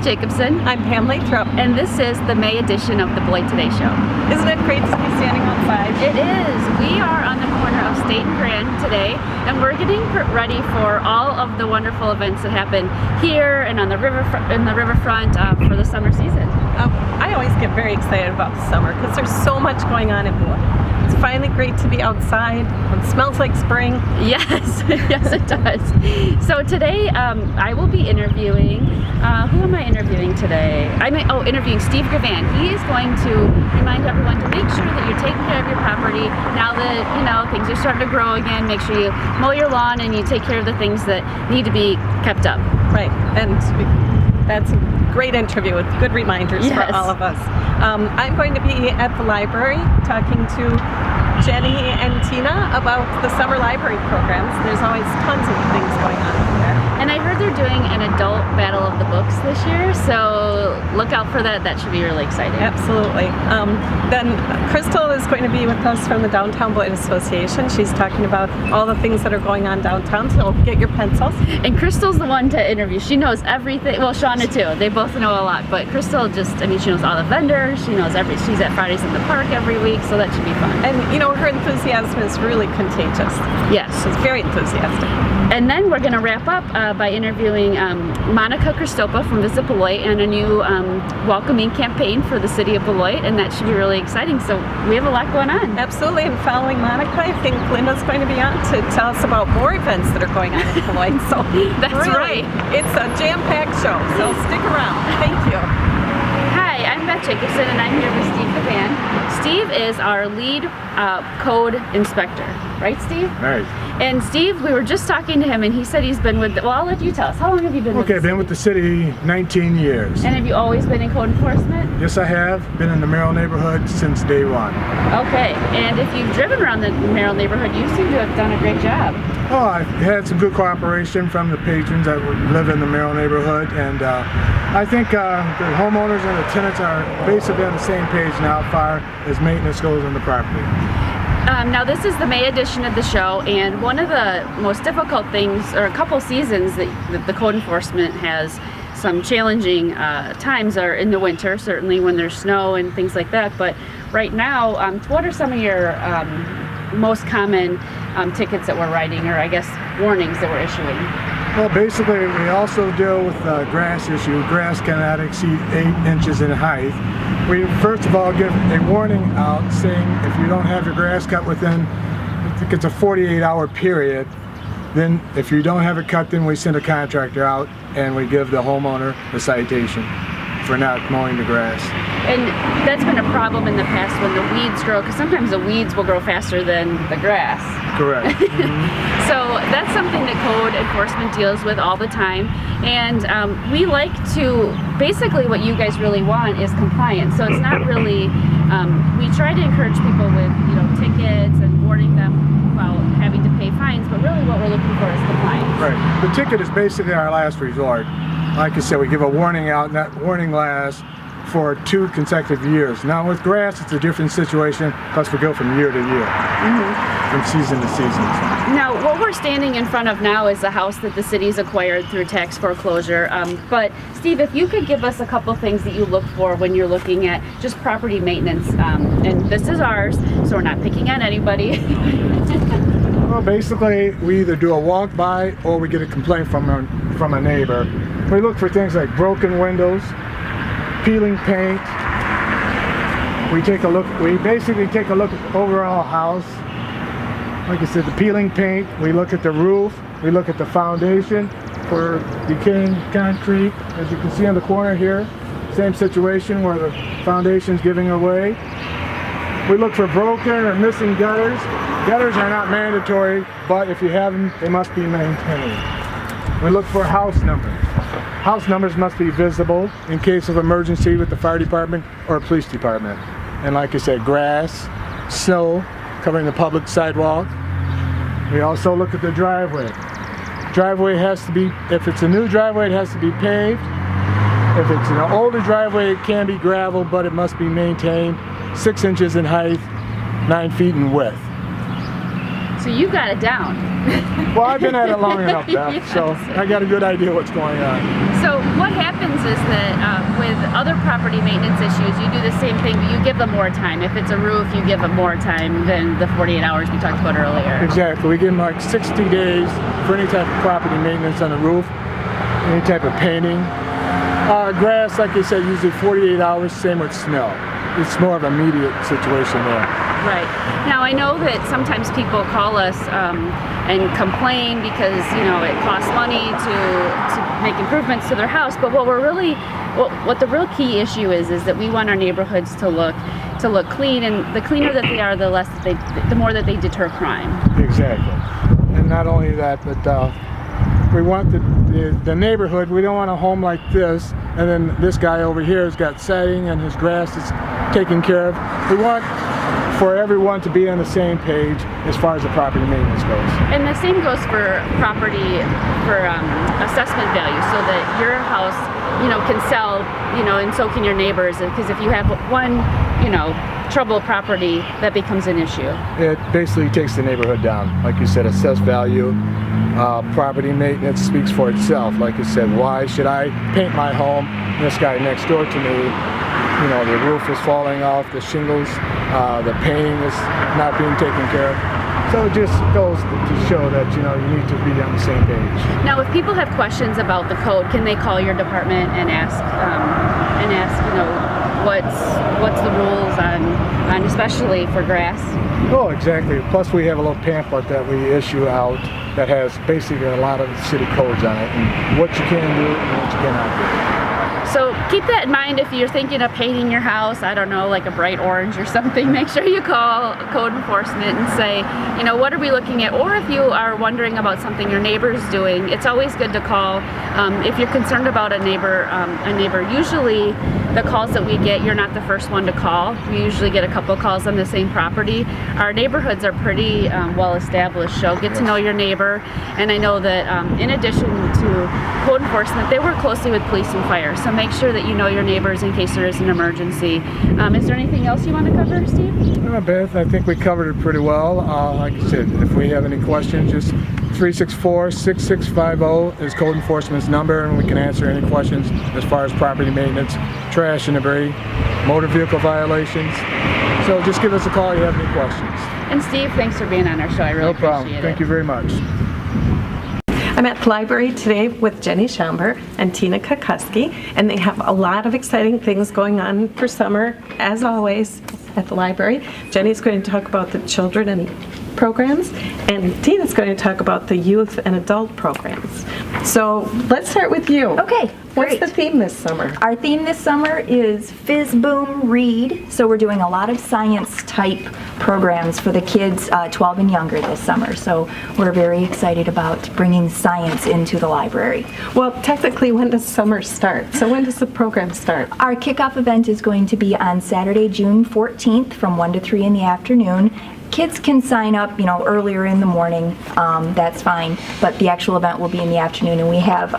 Jacobson. I'm Pam Lathrop. And this is the May edition of the Beloit Today Show. Isn't it great to be standing outside? It is. We are on the corner of State and Grand today, and we're getting ready for all of the wonderful events that happen here and on the riverfront for the summer season. I always get very excited about the summer because there's so much going on in Beloit. It's finally great to be outside. It smells like spring. Yes, yes it does. So today I will be interviewing, who am I interviewing today? Interviewing Steve Gavan. He is going to remind everyone to make sure that you're taking care of your property now that, things are starting to grow again. Make sure you mow your lawn and you take care of the things that need to be kept up. Right, and that's a great interview with good reminders for all of us. I'm going to be at the library talking to Jenny and Tina about the summer library programs. There's always tons of things going on there. And I heard they're doing an adult battle of the books this year, so look out for that. That should be really exciting. Absolutely. Then Crystal is going to be with us from the Downtown Beloit Association. She's talking about all the things that are going on downtown, so get your pencils. And Crystal's the one to interview. She knows everything. Well, Shauna too. They both know a lot, but Crystal she knows all the vendors. She knows she's at Fridays in the Park every week, so that should be fun. And her enthusiasm is really contagious. Yes. She's very enthusiastic. And then we're going to wrap up by interviewing Monica Kristopa from Visit Beloit and a new welcoming campaign for the city of Beloit, and that should be really exciting. So we have a lot going on. Absolutely, and following Monica, I think Linda's going to be on to tell us about more events that are going on in Beloit. So that's really, right. It's a jam-packed show, so stick around. Thank you. Hi, I'm Beth Jacobson, and I'm here with Steve Gavan. Steve is our lead code inspector. Right, Steve? Right. And Steve, we were just talking to him, and he said he's been with, well, I'll let you tell us. How long have you been with the city? I've been with the city 19 years. And have you always been in code enforcement? Yes, I have. Been in the Merrill neighborhood since day one. Okay. And if you've driven around the Merrill neighborhood, you seem to have done a great job. Oh, I've had some good cooperation from the patrons that live in the Merrill neighborhood, and I think the homeowners and the tenants are basically on the same page now as far as maintenance goes on the property. Now this is the May edition of the show, and one of the most difficult things, or a couple seasons that the code enforcement has some challenging times are in the winter, certainly when there's snow and things like that. But right now, what are some of your most common tickets that we're writing, or I guess warnings that we're issuing? Well, basically we also deal with the grass issue. Grass cannot exceed 8 inches in height. We first of all give a warning out saying if you don't have your grass cut within, I think it's a 48-hour period, then if you don't have it cut, then we send a contractor out and we give the homeowner a citation for not mowing the grass. And that's been a problem in the past when the weeds grow, because sometimes the weeds will grow faster than the grass. Correct. So that's something that code enforcement deals with all the time, and we like to, basically what you guys really want is compliance. So it's not really, we try to encourage people with tickets and warning them about having to pay fines, but really what we're looking for is compliance. Right. The ticket is basically our last resort. Like I said, we give a warning out, and that warning lasts for 2 consecutive years. Now with grass, it's a different situation, plus we go from year to year, from season to season. Now, what we're standing in front of now is a house that the city's acquired through tax foreclosure. But Steve, if you could give us a couple things that you look for when you're looking at just property maintenance, and this is ours, so we're not picking on anybody. Well, basically, we either do a walk-by or we get a complaint from a neighbor. We look for things like broken windows, peeling paint. We basically take a look at the overall house. Like I said, the peeling paint, we look at the roof, we look at the foundation for decaying concrete. As you can see on the corner here, same situation where the foundation's giving away. We look for broken or missing gutters. Gutters are not mandatory, but if you have them, they must be maintained. We look for house numbers. House numbers must be visible in case of emergency with the fire department or police department. And like I said, grass, snow covering the public sidewalk. We also look at the driveway. Driveway has to be, if it's a new driveway, it has to be paved. If it's an older driveway, it can be gravel, but it must be maintained 6 inches in height, 9 feet in width. So you got it down. Well, I've been at it long enough, Beth, Yes. so I got a good idea what's going on. So what happens is that with other property maintenance issues, you do the same thing, but you give them more time. If it's a roof, you give them more time than the 48 hours we talked about earlier. Exactly. We give them like 60 days for any type of property maintenance on the roof, any type of painting. Grass, like you said, usually 48 hours, same with snow. It's more of an immediate situation there. Right. Now I know that sometimes people call us and complain because it costs money to make improvements to their house. But what the real key issue is that we want our neighborhoods to look clean, and the cleaner that they are, the more that they deter crime. Exactly. And not only that, but we want the neighborhood. We don't want a home like this, and then this guy over here has got siding and his grass is taken care of. We want for everyone to be on the same page as far as the property maintenance goes. And the same goes for property for assessment value, so that your house, can sell, and so can your neighbors. Because if you have one, troubled property, that becomes an issue. It basically takes the neighborhood down. Like you said, assessed value. Property maintenance speaks for itself. Like you said, why should I paint my home? This guy next door to me, the roof is falling off, the shingles, the painting is not being taken care of. So it just goes to show that you need to be on the same page. Now, if people have questions about the code, can they call your department and ask what's the rules on especially for grass? Oh, exactly. Plus, we have a little pamphlet that we issue out that has basically a lot of the city codes on it and what you can do and what you cannot do. So keep that in mind if you're thinking of painting your house, I don't know, like a bright orange or something. Make sure you call code enforcement and say, what are we looking at? Or if you are wondering about something your neighbor's doing, it's always good to call. If you're concerned about a neighbor, usually the calls that we get, you're not the first one to call. We usually get a couple calls on the same property. Our neighborhoods are pretty well established, so get to know your neighbor. And I know that in addition to code enforcement, they work closely with police and fire. So make sure that you know your neighbors in case there is an emergency. Is there anything else you want to cover, Steve? Beth, I think we covered it pretty well. Like I said, if we have any questions, just 364-6650 is code enforcement's number, and we can answer any questions as far as property maintenance, trash and debris, motor vehicle violations. So just give us a call if you have any questions. And Steve, thanks for being on our show. I really No problem. appreciate it. Thank you very much. I'm at the library today with Jenny Schomburg and Tina Kukuski, and they have a lot of exciting things going on for summer, as always, at the library. Jenny's going to talk about the children and programs, and Tina's going to talk about the youth and adult programs. So let's start with you. Okay, What's great. the theme this summer? Our theme this summer is Fizz Boom Read. So we're doing a lot of science type programs for the kids 12 and younger this summer. So we're very excited about bringing science into the library. Well, technically, when does summer start? So when does the program start? Our kickoff event is going to be on Saturday, June 14th from 1 to 3 in the afternoon. Kids can sign up, earlier in the morning, that's fine, but the actual event will be in the afternoon, and we have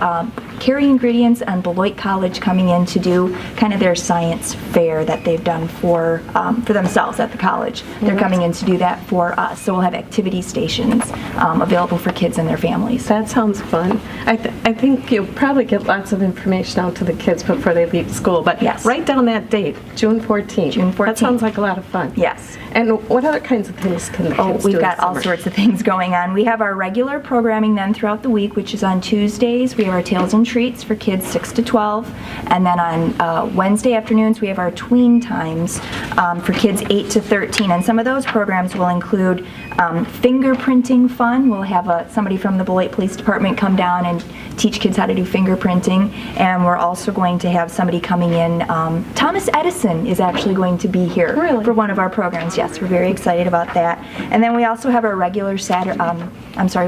Carrie Ingredients and Beloit College coming in to do kind of their science fair that they've done for themselves at the college. They're coming in to do that for us, so we'll have activity stations available for kids and their families. That sounds fun. I think you'll probably get lots of information out to the kids before they leave school, but Yes. write down that date, June 14th. June 14th. That sounds like a lot of fun. Yes. And what other kinds of things can the kids do We've got this all summer? sorts of things going on. We have our regular programming then throughout the week, which is on Tuesdays. We have our Tales and Treats for kids 6 to 12. And then on Wednesday afternoons, we have our tween times for kids 8 to 13. And some of those programs will include fingerprinting fun. We'll have somebody from the Beloit Police Department come down and teach kids how to do fingerprinting. And we're also going to have somebody coming in. Thomas Edison is actually going to be here Really? for one of our programs. Yes, we're very excited about that. And then we also have our regular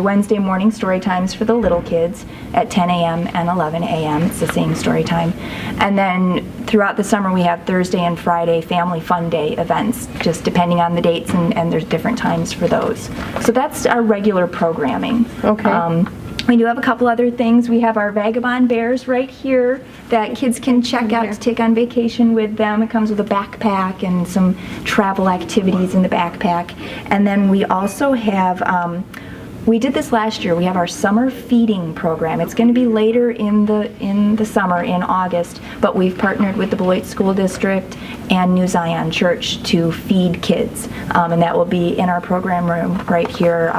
Wednesday morning story times for the little kids at 10 a.m. and 11 a.m. It's the same story time. And then throughout the summer we have Thursday and Friday family fun day events, just depending on the dates, and there's different times for those. So that's our regular programming. Okay. We do have a couple other things. We have our Vagabond Bears right here that kids can check out to take on vacation with them. It comes with a backpack and some travel activities in the backpack. And then we also have, we did this last year. We have our summer feeding program. It's going to be later in the summer, in August, but we've partnered with the Beloit School District and New Zion Church to feed kids. And that will be in our program room right here,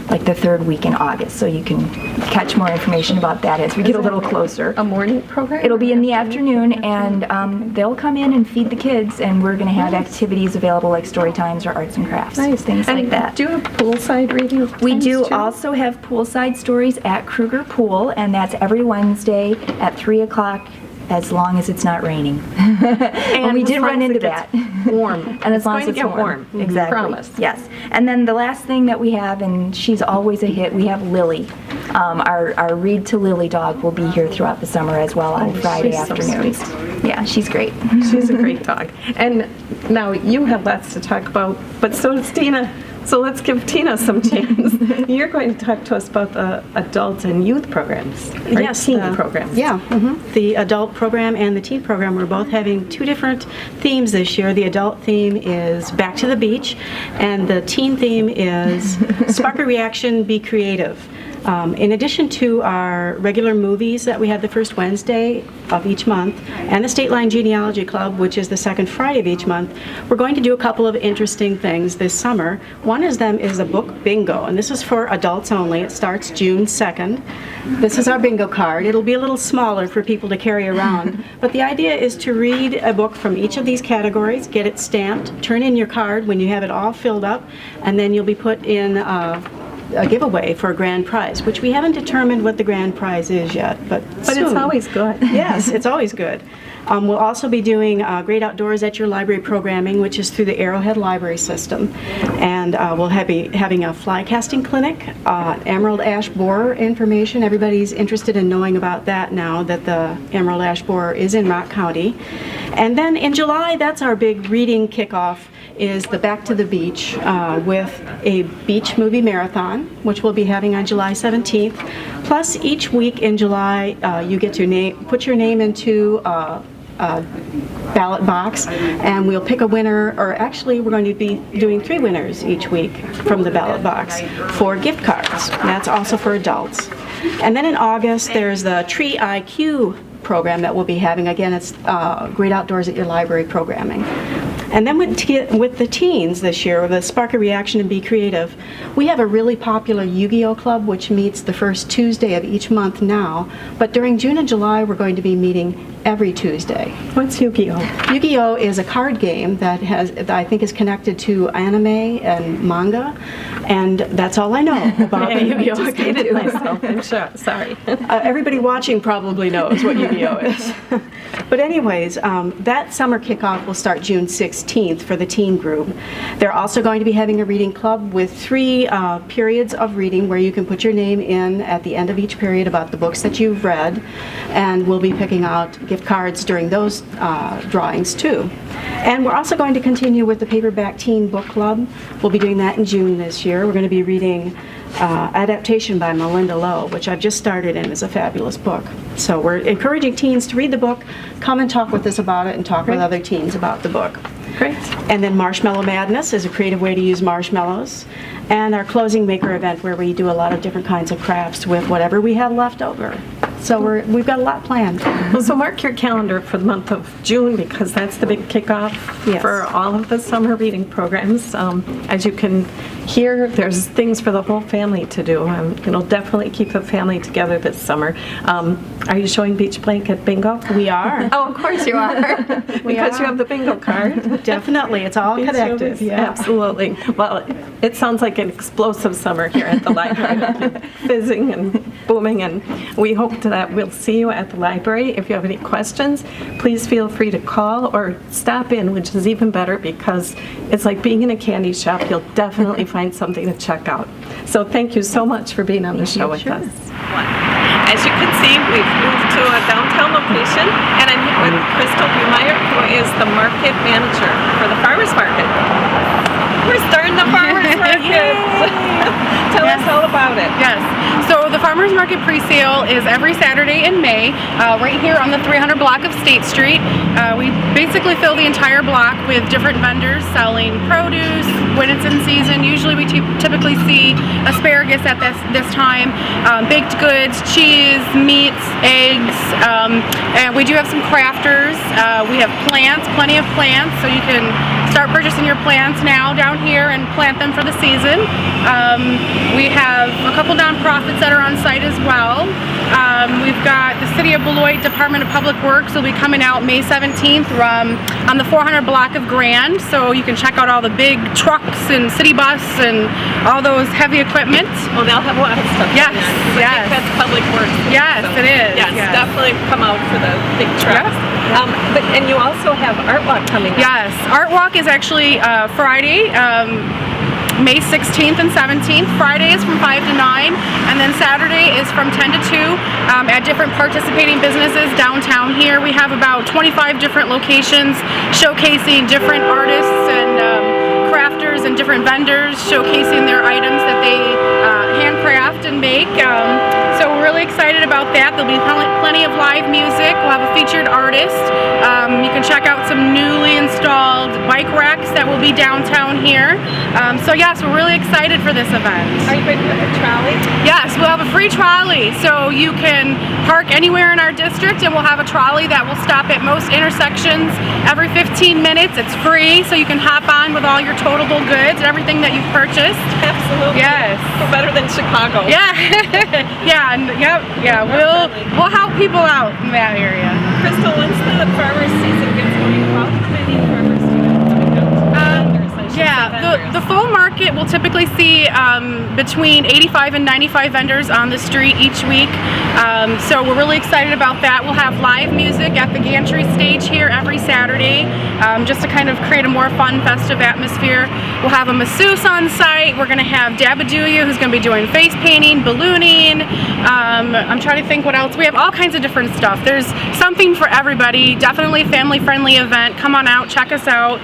like the third week in August, so you can catch more information about that as we get a little closer. A morning program? It'll be in the afternoon, and they'll come in and feed the kids, and we're going to have activities available like story times or arts and crafts, things like that. Do you have poolside reading? We do too? also have poolside stories at Kruger Pool, and that's every Wednesday at 3 o'clock, as long as it's not raining. And we did run into that. Warm. And as long as it's warm. Exactly. Promise. Yes. And then the last thing that we have, and she's always a hit, we have Lily. Our Read to Lily dog will be here throughout the summer as well on Friday she's so afternoons. sweet. Yeah, she's great. She's a great dog. And now you have lots to talk about, but so does Tina. So let's give Tina some chance. You're going to talk to us about the adult and youth programs, or Yes, teen programs. Yeah, the adult program and the teen program, we're both having two different themes this year. The adult theme is Back to the Beach, and the teen theme is Spark a Reaction, Be Creative. In addition to our regular movies that we have the first Wednesday of each month, and the State Line Genealogy Club, which is the second Friday of each month, we're going to do a couple of interesting things this summer. One of them is a book bingo, and this is for adults only. It starts June 2nd. This is our bingo card. It'll be a little smaller for people to carry around, but the idea is to read a book from each of these categories, get it stamped, turn in your card when you have it all filled up, and then you'll be put in a giveaway for a grand prize, which we haven't determined what the grand prize is yet, but soon. It's always good. Yes, it's always good. We'll also be doing Great Outdoors at Your Library programming, which is through the Arrowhead Library System. And we'll be having a fly casting clinic, emerald ash borer information. Everybody's interested in knowing about that now that the emerald ash borer is in Rock County. And then in July, that's our big reading kickoff, is the Back to the Beach with a beach movie marathon, which we'll be having on July 17th. Plus, each week in July, you get to put your name into a ballot box, and we'll pick a winner, or actually we're going to be doing 3 winners each week from the ballot box for gift cards. That's also for adults. And then in August, there's the Tree IQ program that we'll be having. Again, it's Great Outdoors at Your Library programming. And then with the teens this year, with the Spark a Reaction and Be Creative, we have a really popular Yu-Gi-Oh club, which meets the first Tuesday of each month now. But during June and July, we're going to be meeting every Tuesday. What's Yu-Gi-Oh? Yu-Gi-Oh is a card game that I think is connected to anime and manga, and that's all I know about the Yu-Gi-Oh. I just dated myself. I'm sure. Sorry. Everybody watching probably knows what Yu-Gi-Oh is. But anyways, that summer kickoff will start June 16th for the teen group. They're also going to be having a reading club with 3 periods of reading where you can put your name in at the end of each period about the books that you've read, and we'll be picking out gift cards during those drawings too. And we're also going to continue with the Paperback Teen Book Club. We'll be doing that in June this year. We're going to be reading Adaptation by Melinda Lowe, which I've just started and is a fabulous book. So we're encouraging teens to read the book, come and talk with us about it, and talk with other teens about the book. Great. And then Marshmallow Madness is a creative way to use marshmallows. And our closing maker event, where we do a lot of different kinds of crafts with whatever we have left over. So we've got a lot planned. Well, so mark your calendar for the month of June, because that's the big kickoff for all of the summer reading programs. As you can hear, there's things for the whole family to do. It'll definitely keep the family together this summer. Are you showing Beach Blanket Bingo? We are. Oh, of course you are. Because you have the bingo card. Definitely. It's all connected. Yeah. Absolutely. Well, it sounds like an explosive summer here at the library. Fizzing and booming, and we hope that we'll see you at the library. If you have any questions, please feel free to call or stop in, which is even better because it's like being in a candy shop. You'll definitely find something to check out. So thank you so much for being on the show with us. As you can see, we've moved to a downtown location, and I'm here with Crystal Bumeyer, who is the market manager for the farmers market. We're starting the farmers market. Tell us all about it. Yes. So the Farmers Market pre-sale is every Saturday in May, right here on the 300 block of State Street. We basically fill the entire block with different vendors selling produce when it's in season. Usually we typically see asparagus at this time, baked goods, cheese, meats, eggs, and we do have some crafters. We have plants, plenty of plants, so you can start purchasing your plants now down here and plant them for the season. We have a couple nonprofits that are on site as well. We've got the City of Beloit Department of Public Works will be coming out May 17th on the 400 block of Grand, so you can check out all the big trucks and city bus and all those heavy equipment. Oh, they'll have a lot of stuff. Yes, on there. yes. I think that's Public Works. Yes, it is. Yes, Yes. definitely come out for the big trucks. And you also have Art Walk coming up. Yes, Art Walk is actually Friday, May 16th and 17th. Friday is from 5 to 9, and then Saturday is from 10 to 2 at different participating businesses downtown here. We have about 25 different locations showcasing different artists and crafters and different vendors showcasing their items that they handcraft and make. So we're really excited about that. There'll be plenty of live music. We'll have a featured artist. You can check out some newly installed bike racks that will be downtown here. So yes, we're really excited for this event. Are you going to have a trolley? Yes, we'll have a free trolley, so you can park anywhere in our district, and we'll have a trolley that will stop at most intersections every 15 minutes. It's free, so you can hop on with all your totable goods and everything that you've purchased. Absolutely. Yes. Better than Chicago. Yeah, yeah. We'll help people out in that area. Crystal, once the farmers season gets going, how many farmers do you have coming out? The full market will typically see between 85 and 95 vendors on the street each week. So we're really excited about that. We'll have live music at the gantry stage here every Saturday, just to kind of create a more fun, festive atmosphere. We'll have a masseuse on site. We're going to have Dabaduya, who's going to be doing face painting, ballooning. I'm trying to think what else. We have all kinds of different stuff. There's something for everybody. Definitely a family-friendly event. Come on out, check us out.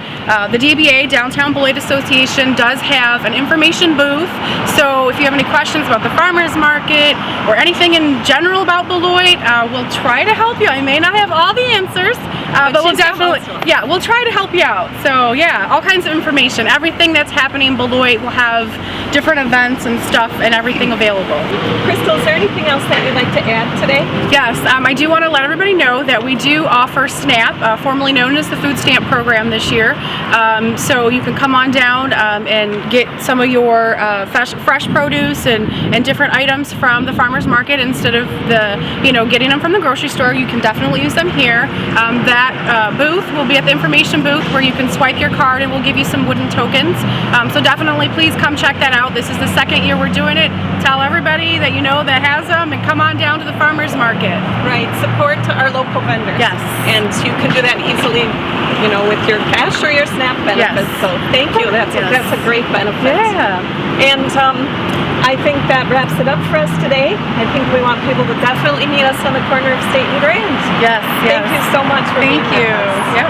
The DBA, Downtown Beloit Association, does have an information booth. So if you have any questions about the farmers market or anything in general about Beloit, we'll try to help you. I may not have all the answers, but we'll definitely, we'll try to help you out. So yeah, all kinds of information. Everything that's happening in Beloit, we'll have different events and stuff and everything available. Crystal, is there anything else that you'd like to add today? Yes, I do want to let everybody know that we do offer SNAP, formerly known as the Food Stamp Program this year. So you can come on down and get some of your fresh produce and different items from the farmers market instead of getting them from the grocery store. You can definitely use them here. That booth will be at the information booth where you can swipe your card and we'll give you some wooden tokens. So definitely please come check that out. This is the second year we're doing it. Tell everybody that you know that has them and come on down to the farmers market. Right, support to our local vendors. Yes. And you can do that easily, with your cash or your SNAP benefits. Yes. So thank you. That's a great benefit. Yeah. And I think that wraps it up for us today. I think we want people to definitely meet us on the corner of State and Grand. Yes. Thank you so much for being Thank you. with us. Yep.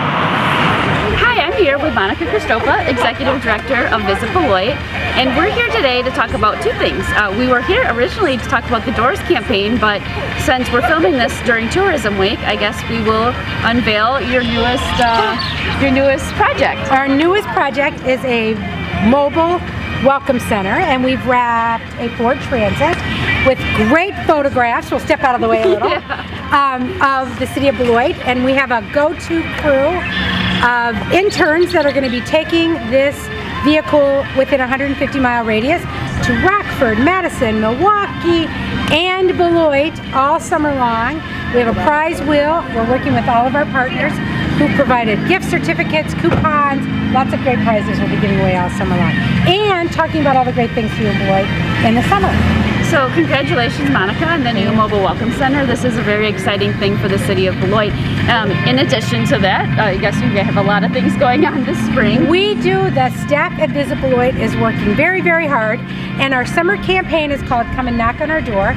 Hi, I'm here with Monica Christopa, Executive Director of Visit Beloit, and we're here today to talk about two things. We were here originally to talk about the Doors campaign, but since we're filming this during Tourism Week, I guess we will unveil your newest project. Our newest project is a mobile welcome center, and we've wrapped a Ford Transit with great photographs. We'll step out of the way a little. Of the city of Beloit, and we have a go-to crew of interns that are going to be taking this vehicle within a 150-mile radius to Rockford, Madison, Milwaukee, and Beloit all summer long. We have a prize wheel. We're working with all of our partners who provided gift certificates, coupons, lots of great prizes we'll be giving away all summer long. And talking about all the great things here in Beloit in the summer. So congratulations, Monica, on the new Mobile Welcome Center. This is a very exciting thing for the city of Beloit. In addition to that, I guess you have a lot of things going on this spring. We do. The staff at Visit Beloit is working very, very hard, and our summer campaign is called Come and Knock on Our Door.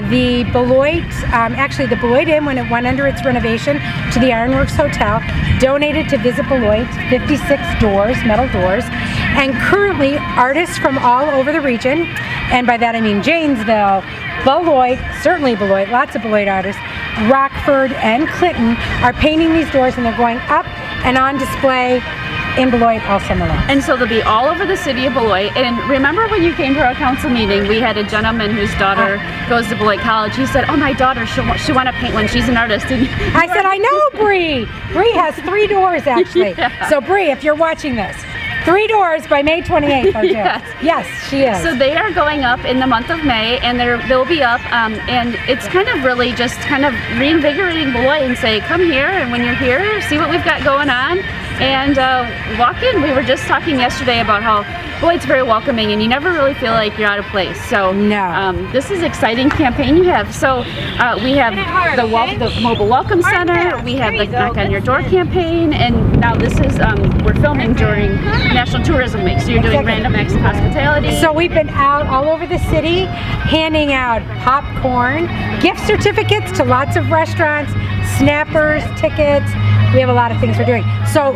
The Beloit, actually the Beloit Inn, when it went under its renovation to the Ironworks Hotel, donated to Visit Beloit 56 doors, metal doors, and currently artists from all over the region, and by that I mean Janesville, Beloit, certainly Beloit, lots of Beloit artists, Rockford and Clinton are painting these doors, and they're going up and on display in Beloit all summer long. And so they'll be all over the city of Beloit. And remember when you came to our council meeting, we had a gentleman whose daughter goes to Beloit College. He said, "Oh, my daughter, she want to paint when she's an artist." And I said, "I know, Bree. Bree has 3 doors actually." Yeah. So Bree, if you're watching this, 3 doors by May 28th. Yes. Yes, she is. So they are going up in the month of May, and they'll be up, and it's kind of really just kind of reinvigorating Beloit and say, come here, and when you're here, see what we've got going on, and walk in. We were just talking yesterday about how Beloit's very welcoming, and you never really feel like you're out of place. So No. this is an exciting campaign you have. So we have the Mobile Welcome Center, we have the Knock on Your Door campaign, and now this is, we're filming during National Tourism Week, so you're doing Exactly. Random Acts of Hospitality. So we've been out all over the city handing out popcorn, gift certificates to lots of restaurants, snappers, tickets. We have a lot of things we're doing. So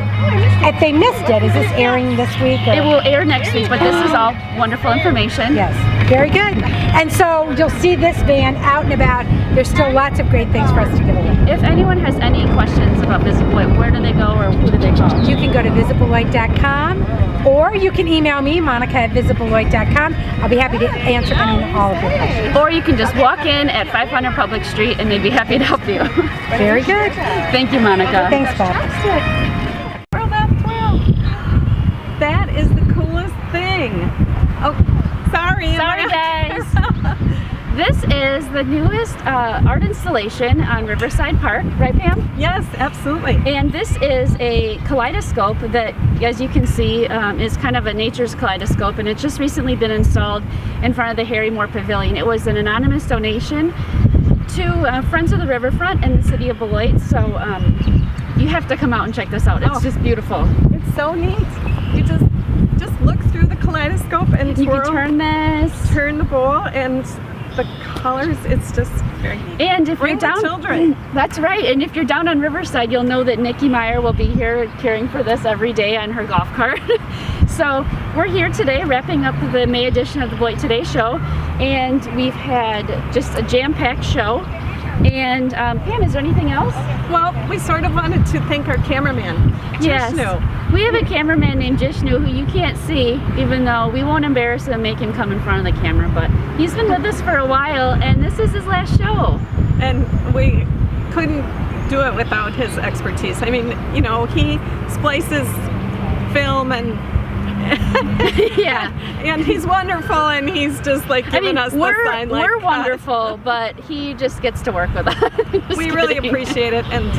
if they missed it, is this airing this week? Or? It will air next week, but this is all wonderful information. Yes, very good. And so you'll see this van out and about. There's still lots of great things for us to give away. If anyone has any questions about Visit Beloit, where do they go or who do they call? You can go to visitbeloit.com, or you can email me, monica@visitbeloit.com. I'll be happy to answer any and all of your questions. Or you can just walk in at 500 Public Street and they'd be happy to help you. Very good. Thank you, Monica. Thanks, Bob. Twirl that twirl. That is the coolest thing. Oh, sorry. Sorry, guys. This is the newest art installation on Riverside Park, right, Pam? Yes, absolutely. And this is a kaleidoscope that, as you can see, is kind of a nature's kaleidoscope, and it's just recently been installed in front of the Harry Moore Pavilion. It was an anonymous donation to Friends of the Riverfront in the city of Beloit, so you have to come out and check this out. It's just beautiful. It's so neat. You just look through the kaleidoscope and You twirl, can turn this. turn the bowl, and the colors, it's just very neat. And if Bring you're down, the children. That's right. And if you're down on Riverside, you'll know that Nikki Meyer will be here caring for this every day on her golf cart. So we're here today wrapping up the May edition of the Beloit Today show, and we've had just a jam-packed show. And Pam, is there anything else? Well, we sort of wanted to thank our cameraman, Yes. Jishnu. We have a cameraman named Jishnu who you can't see, even though we won't embarrass him and make him come in front of the camera, but he's been with us for a while, and this is his last show. And we couldn't do it without his expertise. I mean, you know, he splices film and Yeah. and he's wonderful, and he's just like giving us the sign like we're wonderful, but he just gets to work with us. Just We really kidding. appreciate it, and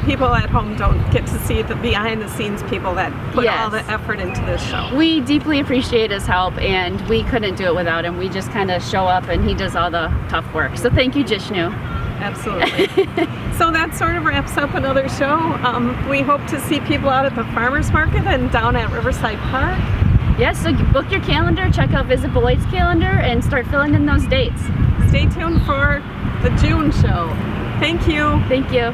people at home don't get to see the behind-the-scenes people that put all the Yes. effort into this show. We deeply appreciate his help, and we couldn't do it without him. We just kind of show up, and he does all the tough work. So thank you, Jishnu. Absolutely. So that sort of wraps up another show. We hope to see people out at the farmers market and down at Riverside Park. Yes, so book your calendar, check out Visit Beloit's calendar, and start filling in those dates. Stay tuned for the June show. Thank you. Thank you.